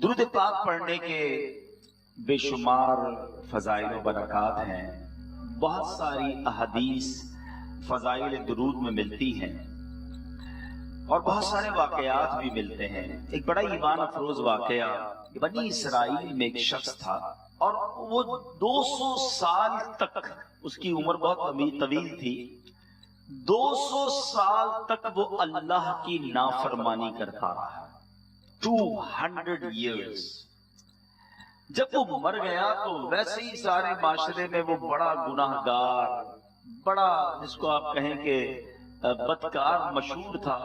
درود پاک پڑھنے کے بے شمار فضائل و برکات ہیں، بہت ساری احادیث فضائل درود میں ملتی ہیں اور بہت سارے واقعات بھی ملتے ہیں۔ ایک بڑا ایمان افروز واقعہ، بنی اسرائیل میں ایک شخص تھا اور وہ 200 سال تک، اس کی عمر بہت طویل تھی، 200 سال تک وہ اللہ کی نافرمانی کرتا رہا، 200 years۔ جب وہ مر گیا تو ویسے ہی سارے معاشرے میں وہ بڑا گناہ گار، بڑا جس کو آپ کہیں کہ بدکار مشہور تھا۔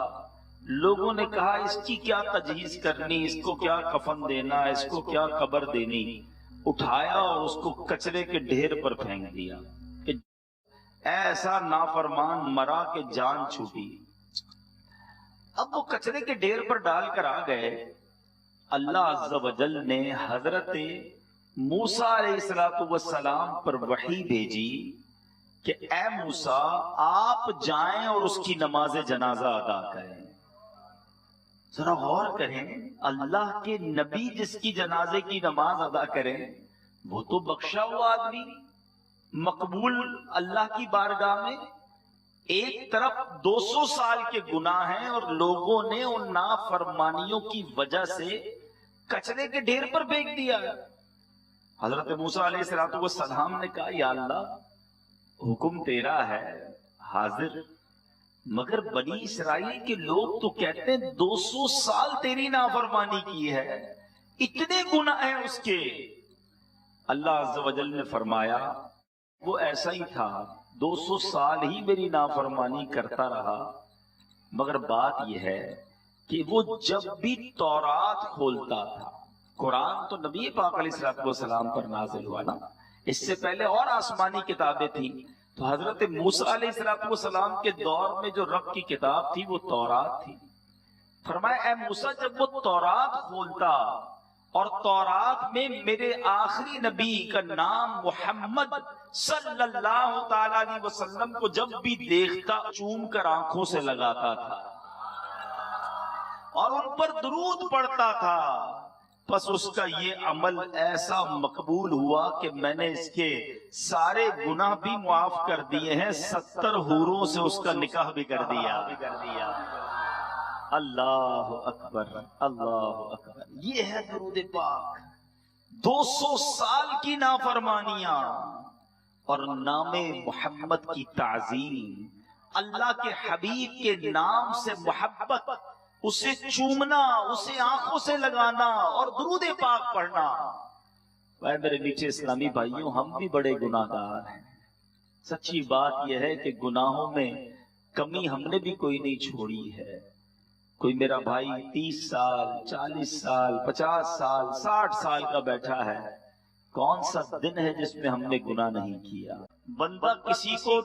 لوگوں نے کہا اس کی کیا تجہیز کرنی، اس کو کیا کفن دینا، اس کو کیا قبر دینی۔ اٹھایا اور اس کو کچرے کے ڈھیر پر پھینک دیا کہ ایسا نافرمان مرا کہ جان چھوٹی۔ اب وہ کچرے کے ڈھیر پر ڈال کر آ گئے، اللہ عز و جل نے حضرت موسیٰ علیہ السلام پر وحی بھیجی کہ اے موسیٰ آپ جائیں اور اس کی نماز جنازہ ادا کریں۔ ذرا غور کریں، اللہ کے نبی جس کی جنازے کی نماز ادا کریں، وہ تو بخشا ہوا آدمی، مقبول اللہ کی بارگاہ میں۔ ایک طرف 200 سال کے گناہ ہیں اور لوگوں نے ان نافرمانیوں کی وجہ سے کچرے کے ڈھیر پر پھینک دیا۔ حضرت موسیٰ علیہ السلام نے کہا یا اللہ حکم تیرا ہے، حاضر، مگر بنی اسرائیل کے لوگ تو کہتے ہیں 200 سال تیری نافرمانی کی ہے، اتنے گناہ ہیں اس کے۔ اللہ عز و جل نے فرمایا وہ ایسا ہی تھا، 200 سال ہی میری نافرمانی کرتا رہا، مگر بات یہ ہے کہ وہ جب بھی تورات کھولتا تھا، قرآن تو نبی پاک علیہ السلام پر نازل ہوا نا، اس سے پہلے اور آسمانی کتابیں تھیں، تو حضرت موسیٰ علیہ السلام کے دور میں جو رب کی کتاب تھی وہ تورات تھی۔ فرمایا اے موسیٰ جب وہ تورات کھولتا اور تورات میں میرے آخری نبی کا نام محمد صلی اللہ تعالی علیہ وسلم کو جب بھی دیکھتا چوم کر آنکھوں سے لگاتا تھا اور ان پر درود پڑھتا تھا، پس اس کا یہ عمل ایسا مقبول ہوا کہ میں نے اس کے سارے گناہ بھی معاف کر دیے ہیں، 70 حوروں سے اس کا نکاح بھی کر دیا۔ اللہ اکبر، اللہ اکبر، یہ ہے درود پاک۔ 200 سال کی نافرمانیاں اور نام محمد کی تعظیم، اللہ کے حبیب کے نام سے محبت، اسے چومنا، اسے آنکھوں سے لگانا اور درود پاک پڑھنا۔ اے میرے میٹھے اسلامی بھائیوں، ہم بھی بڑے گناہ گار ہیں۔ سچی بات یہ ہے کہ گناہوں میں کمی ہم نے بھی کوئی نہیں چھوڑی ہے۔ کوئی میرا بھائی 30 سال 40 سال 50 سال 60 سال کا بیٹھا ہے، کون سا دن ہے جس میں ہم نے گناہ نہیں کیا؟ بندہ کسی کو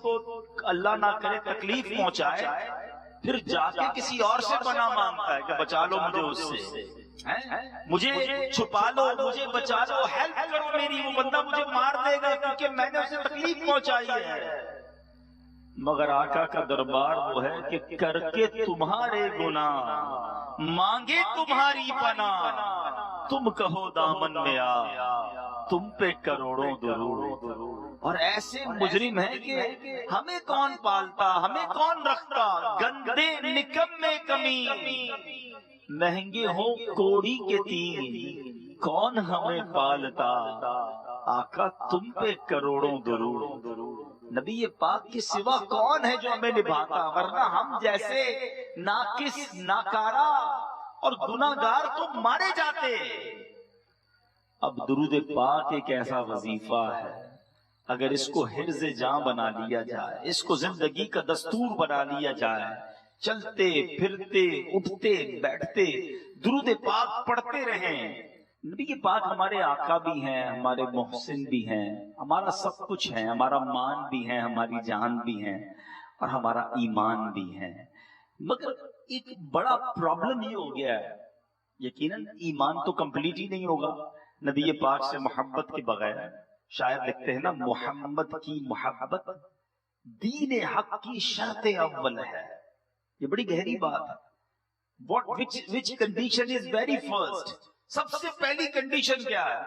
اللہ نہ کرے تکلیف پہنچائے، پھر جا کے کسی اور سے پناہ مانگتا ہے کہ بچا لو مجھے اس سے، مجھے چھپا لو، مجھے بچا لو، ہیلپ کرو میری، وہ بندہ مجھے مار دے گا کیونکہ میں نے اسے تکلیف پہنچائی ہے۔ مگر آقا کا دربار وہ ہے کہ کر کے تمہارے گناہ مانگے تمہاری پناہ، تم کہو دامن میں آ، تم پہ کروڑوں درود۔ اور ایسے مجرم ہیں کہ ہمیں کون پالتا، ہمیں کون رکھتا، گندے نکمے کمی، مہنگے ہوں کوڑی کے تین، کون ہمیں پالتا، آقا تم پہ کروڑوں درود۔ نبی پاک کے سوا کون ہے جو ہمیں نبھاتا، ورنہ ہم جیسے ناقص، ناکارہ اور گناہگار تو مارے جاتے۔ اب درود پاک ایک ایسا وظیفہ ہے، اگر اس کو حرز جاں بنا لیا جائے، اس کو زندگی کا دستور بنا لیا جائے، چلتے پھرتے اٹھتے بیٹھتے درود پاک پڑھتے رہیں۔ نبی پاک ہمارے آقا بھی ہیں، ہمارے محسن بھی ہیں، ہمارا سب کچھ ہے، ہمارا مان بھی ہے، ہماری جان بھی ہے اور ہمارا ایمان بھی ہے۔ مگر ایک بڑا پرابلم یہ ہو گیا ہے، یقیناً ایمان تو کمپلیٹ ہی نہیں ہوگا نبی پاک سے محبت کے بغیر۔ شاید لکھتے ہیں نا محمد کی محبت دین حق کی شرط اول ہے۔ یہ بڑی گہری بات ہے۔ Which condition is very first؟ سب سے پہلی کنڈیشن کیا ہے؟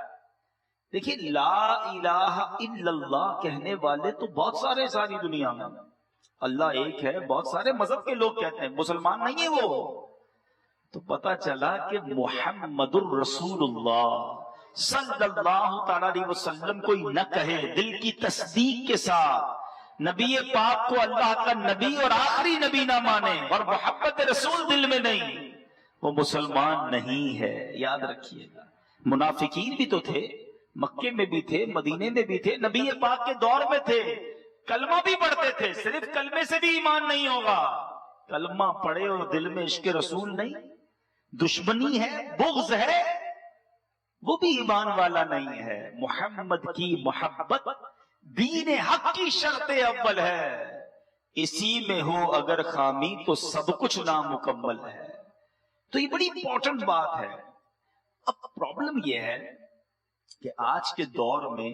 دیکھیے لا الہ الا اللہ کہنے والے تو بہت سارے ساری دنیا میں، اللہ ایک ہے، بہت سارے مذہب کے لوگ کہتے ہیں، مسلمان نہیں ہے وہ. تو پتا چلا کہ محمد الرسول اللہ صلی اللہ تعالی علیہ وسلم کوئی نہ کہے دل کی تصدیق کے ساتھ، نبی پاک کو اللہ کا نبی اور آخری نبی نہ مانے اور محبت رسول دل میں نہیں، وہ مسلمان نہیں ہے. یاد رکھیے گا. منافقین بھی تو تھے، مکے میں بھی تھے، مدینے میں بھی تھے، نبی پاک کے دور میں تھے، کلمہ بھی پڑھتے تھے. صرف کلمے سے بھی ایمان نہیں ہوگا، کلمہ پڑھے اور دل میں عشق رسول نہیں، دشمنی ہے، بغض ہے، وہ بھی ایمان والا نہیں ہے. محمد کی محبت دین حق کی شرط اول ہے، اسی میں ہو اگر خامی تو سب کچھ نامکمل ہے. تو یہ بڑی امپورٹنٹ بات ہے. اب پرابلم یہ ہے کہ آج کے دور میں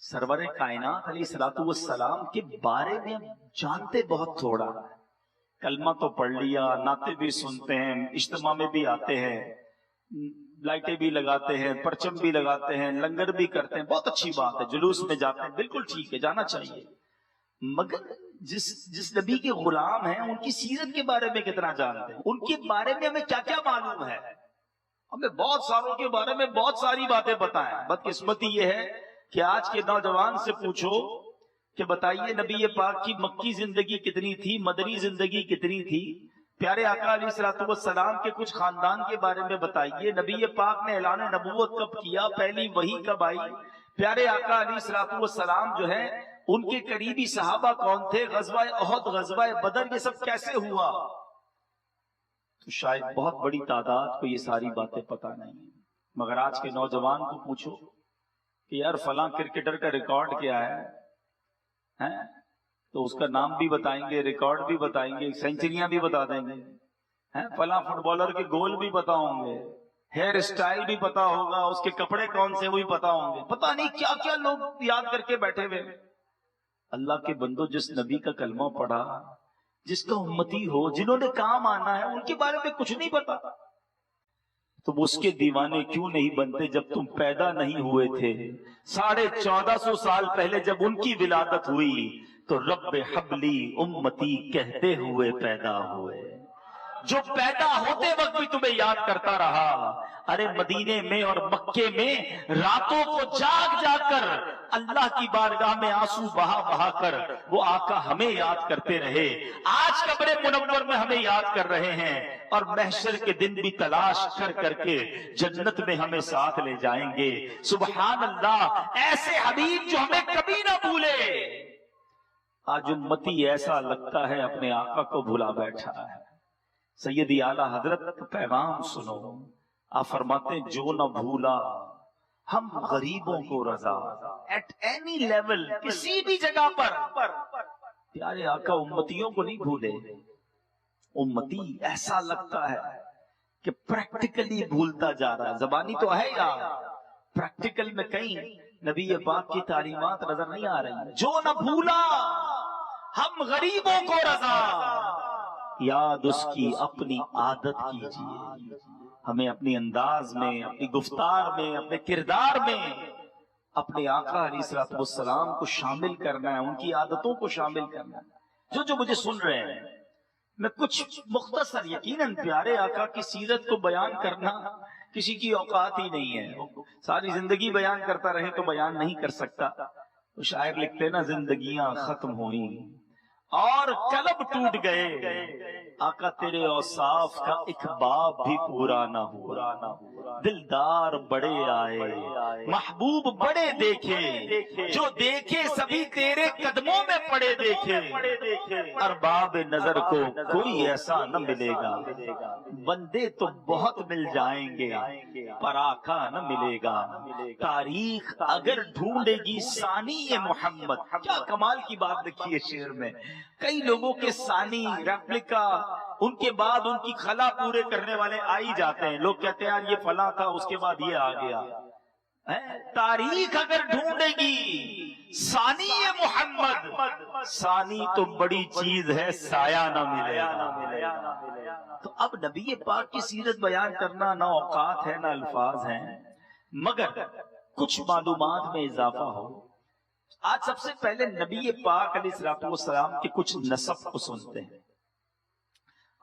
سرور کائنات علیہ الصلوۃ والسلام کے بارے میں جانتے بہت تھوڑا. کلمہ تو پڑھ لیا، نعتیں بھی سنتے ہیں، اجتماع میں بھی آتے ہیں، لائٹیں بھی لگاتے ہیں، پرچم بھی لگاتے ہیں، لنگر بھی کرتے ہیں، بہت اچھی بات ہے، جلوس میں جاتے ہیں، بالکل ٹھیک ہے، جانا چاہیے. مگر جس نبی کے غلام ہیں ان کی سیرت کے بارے میں کتنا جانتے ہیں، ان کے بارے میں ہمیں کیا کیا معلوم ہے. ہمیں بہت ساروں کے بارے میں بہت ساری باتیں پتہ ہیں. بدقسمتی یہ ہے کہ آج کے نوجوان سے پوچھو کہ بتائیے نبی پاک کی مکی زندگی کتنی تھی، مدنی زندگی کتنی تھی، پیارے آقا علیہ الصلوۃ والسلام کے کچھ خاندان کے بارے میں بتائیے، نبی پاک نے اعلان نبوت کب کیا، پہلی وحی کب آئی، پیارے آقا علیہ الصلوۃ والسلام جو ہے ان کے قریبی صحابہ کون تھے، غزوہ احد، غزوہ بدر، یہ سب کیسے ہوا. تو شاید بہت بڑی تعداد کو یہ ساری باتیں پتہ نہیں. مگر آج کے نوجوان کو پوچھو کہ یار فلاں کرکٹر کا ریکارڈ کیا ہے، تو اس کا نام بھی بتائیں گے، ریکارڈ بھی بتائیں گے، سینچریاں بھی بتا دیں گے. فلاں فٹ بالر کے گول بھی پتا ہوں گے، ہیئر اسٹائل بھی پتا ہوگا، اس کے کپڑے کون سے وہ بھی پتا ہوں گے. پتہ نہیں کیا کیا لوگ یاد کر کے بیٹھے ہوئے. اللہ کے بندو، جس نبی کا کلمہ پڑھا، جس کا امتی ہو، جنہوں نے کام آنا ہے، ان کے بارے میں کچھ نہیں پتا. تم اس کے دیوانے کیوں نہیں بنتے جب تم پیدا نہیں ہوئے تھے؟ 1450 سال پہلے جب ان کی ولادت ہوئی تو رب حبلی امتی کہتے ہوئے پیدا ہوئے. جو پیدا ہوتے وقت بھی تمہیں یاد کرتا رہا. ارے مدینے میں اور مکے میں راتوں کو جاگ جاگ کر اللہ کی بارگاہ میں آنسو بہا بہا کر وہ آقا ہمیں یاد کرتے رہے. آج قبر منور میں ہمیں یاد کر رہے ہیں اور محشر کے دن بھی تلاش کر کر کے جنت میں ہمیں ساتھ لے جائیں گے. سبحان اللہ، ایسے حبیب جو ہمیں کبھی نہ بھولے. آج امتی ایسا لگتا ہے اپنے آقا کو بھلا بیٹھا ہے. سیدی اعلیٰ حضرت کا پیغام سنو. آپ فرماتے ہیں جو نہ بھولا ہم غریبوں کو رضا. ایٹ اینی لیول، کسی بھی جگہ پر پیارے آقا امتیوں کو نہیں بھولے. امتی ایسا لگتا ہے کہ پریکٹیکلی بھولتا جا رہا ہے. زبانی تو ہے یا پریکٹیکل میں کہیں نبی پاک کی تعلیمات نظر نہیں آ رہی. جو نہ بھولا ہم غریبوں کو رضا، یاد اس کی اپنی عادت کیجیے. ہمیں اپنی انداز میں، اپنی گفتار میں، اپنے کردار میں اپنے آقا علیہ الصلوۃ والسلام کو شامل کرنا ہے، ان کی عادتوں کو شامل کرنا ہے. جو مجھے سن رہے ہیں، میں کچھ مختصر، یقیناً پیارے آقا کی سیرت کو بیان کرنا کسی کی اوقات ہی نہیں ہے. ساری زندگی بیان کرتا رہے تو بیان نہیں کر سکتا. تو شاعر لکھتے نا، زندگیاں ختم ہوئیں اور قلب ٹوٹ گئے، آقا تیرے اوصاف کا ایک باب بھی پورا نہ ہوا. دلدار بڑے آئے، محبوب بڑے دیکھے، جو دیکھے سبھی تیرے قدموں میں پڑے دیکھے. ارباب نظر کو کوئی ایسا نہ ملے گا، بندے تو بہت مل جائیں گے پر آقا نہ ملے گا. تاریخ اگر ڈھونڈے گی ثانی محمد. کیا کمال کی بات لکھی ہے شعر میں. کئی لوگوں کے ثانی، ریپلیکا، ان کے بعد ان کی خلا پورے کرنے والے آئی جاتے ہیں. لوگ کہتے ہیں یار یہ فلاں تھا، اس کے بعد یہ آ گیا. تاریخ اگر ڈھونڈے گی ثانی محمد، ثانی تو بڑی چیز ہے، سایہ نہ ملے گا۔ تو اب نبی پاک کی سیرت بیان کرنا نہ اوقات ہے نہ الفاظ ہیں، مگر کچھ معلومات میں اضافہ ہو۔ آج سب سے پہلے نبی پاک علیہ الصلوۃ والسلام کے کچھ نسب کو سنتے ہیں۔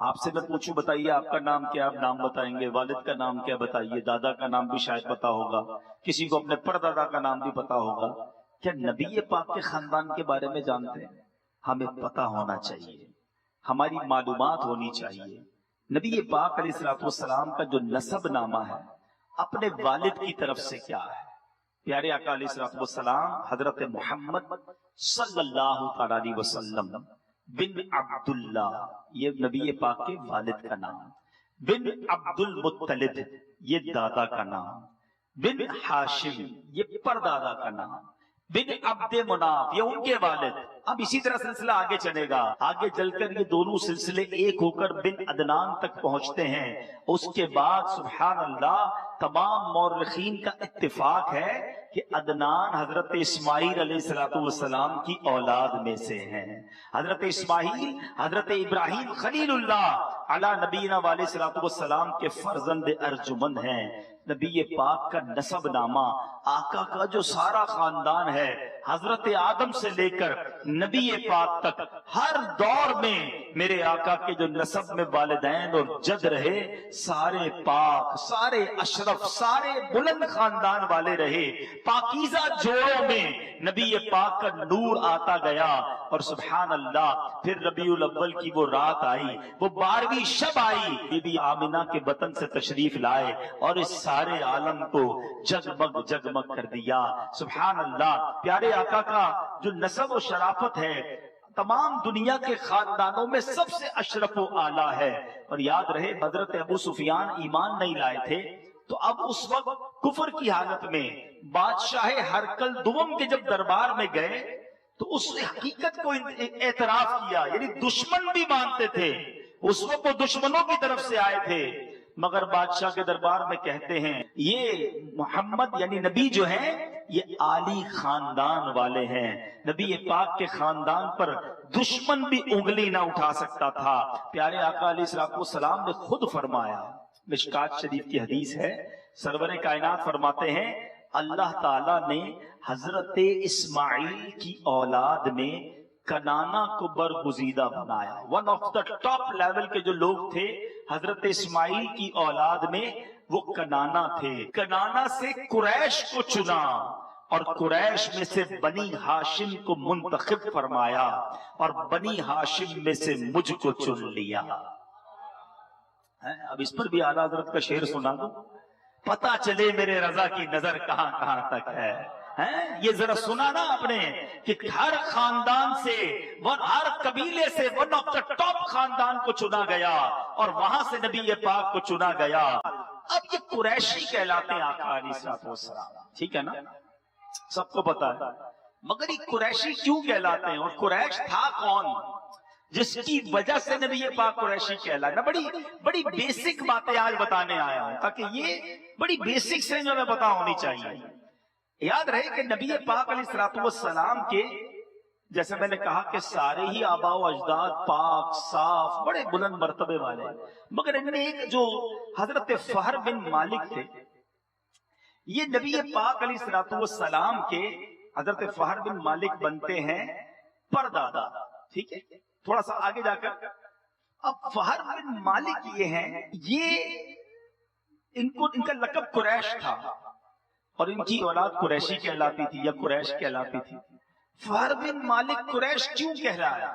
آپ سے میں پوچھوں بتائیے آپ کا نام کیا، آپ نام بتائیں گے، والد کا نام کیا بتائیے، دادا کا نام بھی شاید پتا ہوگا، کسی کو اپنے پردادا کا نام بھی پتا ہوگا۔ کیا نبی پاک کے خاندان کے بارے میں جانتے ہیں؟ ہمیں پتا ہونا چاہیے، ہماری معلومات ہونی چاہیے۔ نبی پاک علیہ الصلوۃ والسلام کا جو نسب نامہ ہے اپنے والد کی طرف سے کیا ہے؟ پیارے آقا علیہ الصلوۃ والسلام حضرت محمد صلی اللہ تعالی علیہ وسلم بن عبداللہ، یہ نبی پاک کے والد کا نام، بن عبد المطلب یہ دادا کا نام، بن ہاشم یہ پردادا کا نام، بن عبد مناف یہ ان کے والد۔ اب اسی طرح سلسلہ آگے چلے گا، آگے چل کر یہ دونوں سلسلے ایک ہو کر بن عدنان تک پہنچتے ہیں۔ اس کے بعد سبحان اللہ تمام مورخین کا اتفاق ہے کہ عدنان حضرت اسماعیل علیہ الصلوۃ والسلام کی اولاد میں سے ہیں۔ حضرت اسماعیل حضرت ابراہیم خلیل اللہ علی نبینا علیہ الصلوۃ والسلام کے فرزند ارجمند ہیں۔ نبی پاک کا نسب نامہ، آقا کا جو سارا خاندان ہے حضرت آدم سے لے کر نبی پاک تک، ہر دور میں میرے آقا کے جو نسب میں والدین اور جد رہے سارے پاک، سارے اشرف، سارے بلند خاندان والے رہے۔ پاکیزہ جوڑوں میں نبی پاک کا نور آتا گیا، اور سبحان اللہ پھر ربیع الاول کی وہ رات آئی، وہ 12ویں شب آئی، بی بی آمنہ کے بطن سے تشریف لائے اور اس سارے عالم کو جگمگ جگمگ کر دیا۔ سبحان اللہ پیارے آقا کا جو نسب و شرافت ہے تمام دنیا کے خاندانوں میں سب سے اشرف و اعلیٰ ہے۔ اور یاد رہے حضرت ابو سفیان ایمان نہیں لائے تھے، تو اب اس وقت کفر کی حالت میں بادشاہ ہرقل دوم کے جب دربار میں گئے تو اس حقیقت کو اعتراف کیا، یعنی دشمن بھی مانتے تھے، اس وقت وہ دشمنوں کی طرف سے آئے تھے، مگر بادشاہ کے دربار میں کہتے ہیں یہ محمد یعنی نبی جو ہیں یہ عالی خاندان والے ہیں، نبی پاک کے خاندان پر دشمن بھی انگلی نہ اٹھا سکتا تھا۔ پیارے آقا علیہ الصلوۃ والسلام نے خود فرمایا، مشکات شریف کی حدیث ہے، سرور کائنات فرماتے ہیں اللہ تعالیٰ نے حضرت اسماعیل کی اولاد میں کنانا کو برگزیدہ بنایا۔ One of the top level کے جو لوگ تھے حضرت اسماعیل کی اولاد میں وہ کنانا تھے۔ کنانا سے قریش کو چنا اور قریش میں سے بنی ہاشم کو منتخب فرمایا اور بنی ہاشم میں سے مجھ کو چن لیا۔ اب اس پر بھی اعلیٰ حضرت کا شعر سنا دوں، پتا چلے میرے رضا کی نظر کہاں کہاں تک ہے۔ یہ ذرا سنا نا آپ نے کہ ہر خاندان سے، ہر قبیلے سے ون آف دا ٹاپ خاندان کو چنا گیا اور وہاں سے نبی پاک کو چنا گیا۔ اب یہ قریشی کہلاتے ہیں آقا علیہ الصلوۃ والسلام، ٹھیک ہے نا، سب کو پتا ہے، مگر یہ قریشی کیوں کہلاتے ہیں اور قریش تھا کون جس کی وجہ سے نبی پاک قریشی کہلایا؟ میں بڑی بیسک باتیں آج بتانے آیا ہوں تاکہ یہ بڑی بیسک سے جو میں پتا ہونی چاہیے۔ یاد رہے کہ نبی پاک علیہ الصلوۃ والسلام کے جیسے میں نے کہا کہ سارے ہی آباء و اجداد پاک صاف بڑے بلند مرتبے والے، مگر ان میں ایک جو حضرت فہر بن مالک تھے، یہ نبی پاک علیہ الصلوۃ والسلام کے حضرت فہر بن مالک بنتے ہیں پردادا، ٹھیک ہے، تھوڑا سا آگے جا کر اب فہر بن مالک یہ ہیں، یہ ان کا لقب قریش تھا اور ان کی اولاد قریشی کہلاتی تھی یا قریش کہلاتی تھی۔ فہر بن مالک قریش کیوں کہلایا؟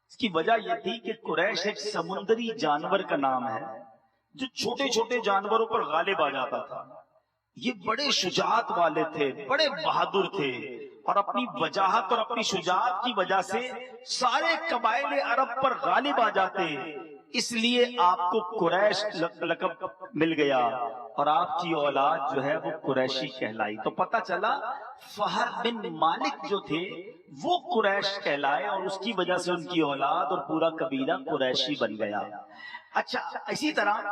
اس کی وجہ یہ تھی کہ قریش ایک سمندری جانور کا نام ہے جو چھوٹے چھوٹے جانوروں پر غالب آ جاتا تھا۔ یہ بڑے شجاعت والے تھے، بڑے بہادر تھے اور اپنی وجاہت اور اپنی شجاعت کی وجہ سے سارے قبائل عرب پر غالب آ جاتے، اس لیے آپ کو قریش لقب مل گیا اور آپ کی اولاد جو ہے وہ قریشی کہلائی۔ تو پتہ چلا فہر بن مالک جو تھے وہ قریش کہلائے اور اس کی وجہ سے ان کی اولاد اور پورا قبیلہ قریشی بن گیا۔ اچھا، اسی طرح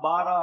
12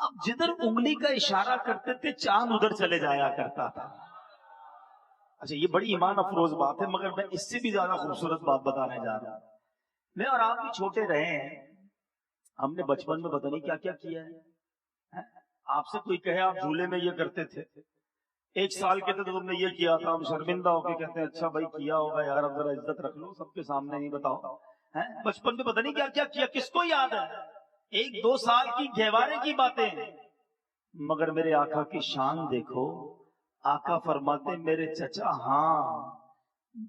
اب جدھر انگلی کا اشارہ کرتے تھے چاند ادھر چلے جایا کرتا تھا. اچھا یہ بڑی ایمان افروز بات ہے، مگر میں اس سے بھی زیادہ خوبصورت بات بتانے جا رہا ہوں. میں اور آپ بھی چھوٹے رہے ہیں، ہم نے بچپن میں پتہ نہیں کیا کیا کیا ہے. آپ سے کوئی کہے آپ جھولے میں یہ کرتے تھے، 1 سال کے تھے تو تم نے یہ کیا تھا، ہم شرمندہ ہو کے کہتے ہیں اچھا بھائی کیا ہوگا یار، اب ذرا عزت رکھ لو، سب کے سامنے نہیں بتاؤ. بچپن میں پتہ نہیں کیا کیا کیا، کس کو یاد ہے؟ 1-2 سال کی گہوارے کی باتیں. مگر میرے آقا کی شان دیکھو. آقا فرماتے میرے چچا ہاں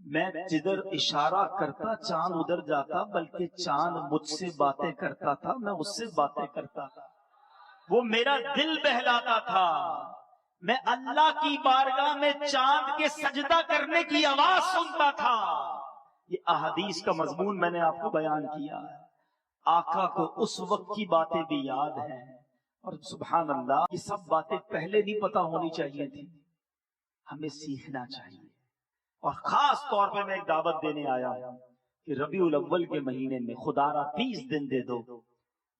میں جدھر اشارہ کرتا چاند ادھر جاتا، بلکہ چاند مجھ سے باتیں کرتا تھا، میں اس سے باتیں کرتا تھا، وہ میرا دل بہلاتا تھا. میں اللہ کی بارگاہ میں چاند کے سجدہ کرنے کی آواز سنتا تھا. یہ احادیث کا مضمون میں نے آپ کو بیان کیا ہے. آقا کو اس وقت کی باتیں بھی یاد ہیں، اور سبحان اللہ یہ سب باتیں پہلے نہیں پتا ہونی چاہیے تھی، ہمیں سیکھنا چاہیے. اور خاص طور پہ میں ایک دعوت دینے آیا ہوں کہ ربیع الاول کے مہینے میں خدا را 30 دن دے دو،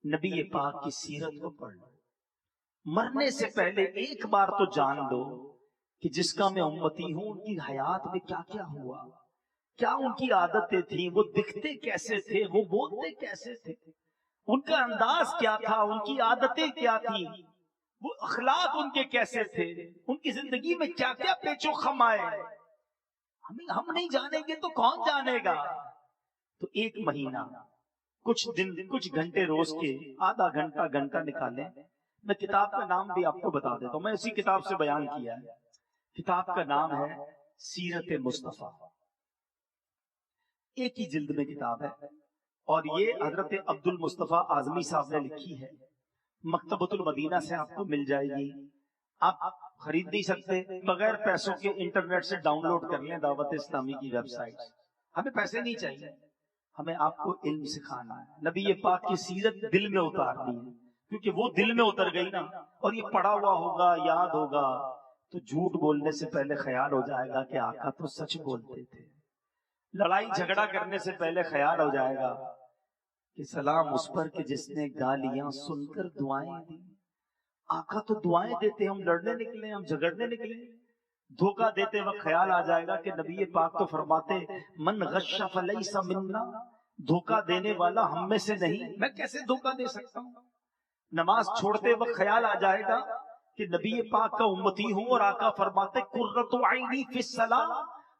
نبی پاک کی سیرت کو پڑھ لو. مرنے سے پہلے ایک بار تو جان لو کہ جس کا میں امتی ہوں ان کی حیات میں کیا کیا ہوا، کیا ان کی عادتیں تھیں، وہ دکھتے کیسے تھے، وہ بولتے کیسے تھے، ان کا انداز کیا تھا، ان کی عادتیں کیا تھیں، وہ اخلاق ان کے کیسے تھے، ان کی زندگی میں کیا کیا پیچ و خم آئے. ہم نہیں جانیں گے تو کون جانے گا. تو ایک مہینہ کچھ دن کچھ گھنٹے روز کے آدھا گھنٹہ نکالیں. میں کتاب کا نام بھی آپ کو بتا دیتا ہوں، میں اسی کتاب سے بیان کیا ہے. کتاب کا نام ہے سیرت مصطفیٰ، ایک ہی جلد میں کتاب ہے، اور یہ حضرت عبد المصطفیٰ اعظمی صاحب نے لکھی ہے. مکتبۃ المدینہ سے آپ کو مل جائے گی، آپ خرید نہیں سکتے، بغیر پیسوں کے انٹرنیٹ سے ڈاؤن لوڈ کر لیں دعوت اسلامی کی ویب سائٹ. ہمیں پیسے نہیں چاہیے، ہمیں آپ کو علم سکھانا ہے، نبی پاک کی سیرت دل میں اتارنی ہے، کیونکہ وہ دل میں اتر گئی نا، اور یہ پڑھا ہوا ہوگا، یاد ہوگا، تو جھوٹ بولنے سے پہلے خیال ہو جائے گا کہ آقا تو سچ بولتے تھے. لڑائی جھگڑا کرنے سے پہلے خیال ہو جائے گا کہ سلام اس پر کہ جس نے گالیاں سن کر دعائیں دی. آقا تو دعائیں دیتے، ہم لڑنے نکلے، ہم جھگڑنے نکلے. دھوکہ دیتے وقت خیال آ جائے گا کہ نبی پاک تو فرماتے من غش فلیس منا، دھوکہ دینے والا ہم میں سے نہیں، میں کیسے دھوکہ دے سکتا ہوں. نماز چھوڑتے وقت خیال آ جائے گا کہ نبی پاک کا امتی ہوں، اور آقا فرماتے قرۃ عینی فی الصلاۃ،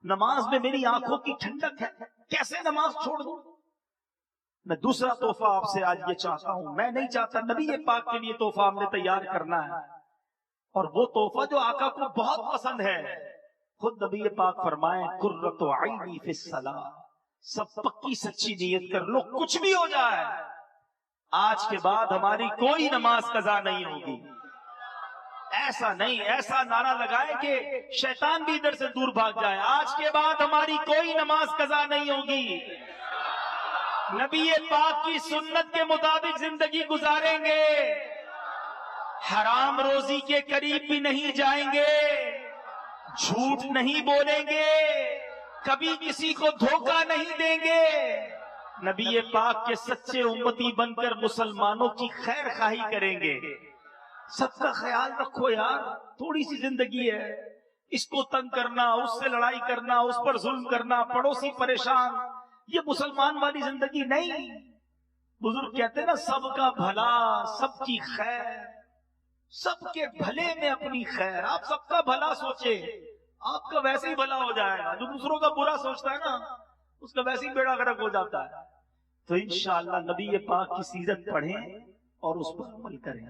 نماز میں میری آنکھوں کی ٹھنڈک ہے، کیسے نماز چھوڑ دوں. میں دوسرا تحفہ آپ سے آج یہ چاہتا ہوں، میں نہیں چاہتا، نبی پاک کے لیے تحفہ ہم نے تیار کرنا ہے، اور وہ تحفہ جو آقا کو بہت پسند ہے. خود نبی پاک فرمائیں قرۃ عینی فی الصلاۃ، سب پکی سچی نیت کر لو، کچھ بھی ہو جائے آج کے بعد ہماری کوئی نماز قضا نہیں ہوگی. ایسا نہیں، ایسا نعرہ لگائے کہ شیطان بھی ادھر سے دور بھاگ جائے، آج کے بعد ہماری کوئی نماز قضا نہیں ہوگی، نبی پاک کی سنت کے مطابق زندگی گزاریں گے، حرام روزی کے قریب بھی نہیں جائیں گے، جھوٹ نہیں بولیں گے، کبھی کسی کو دھوکہ نہیں دیں گے، نبی پاک کے سچے امتی بن کر مسلمانوں کی خیر خواہی کریں گے. سب کا خیال رکھو یار، تھوڑی سی زندگی ہے، اس کو تنگ کرنا، اس سے لڑائی کرنا، اس پر ظلم کرنا، پڑوسی پریشان، یہ مسلمان والی زندگی نہیں. بزرگ کہتے ہیں نا سب کا بھلا، سب کی خیر، سب کے بھلے میں اپنی خیر. آپ سب کا بھلا سوچے، آپ کا ویسے ہی بھلا ہو جائے گا. جو دوسروں کا برا سوچتا ہے نا اس کا ویسے ہی بیڑا غرق ہو جاتا ہے. تو انشاءاللہ نبی پاک کی سیرت پڑھیں اور اس پر عمل کریں.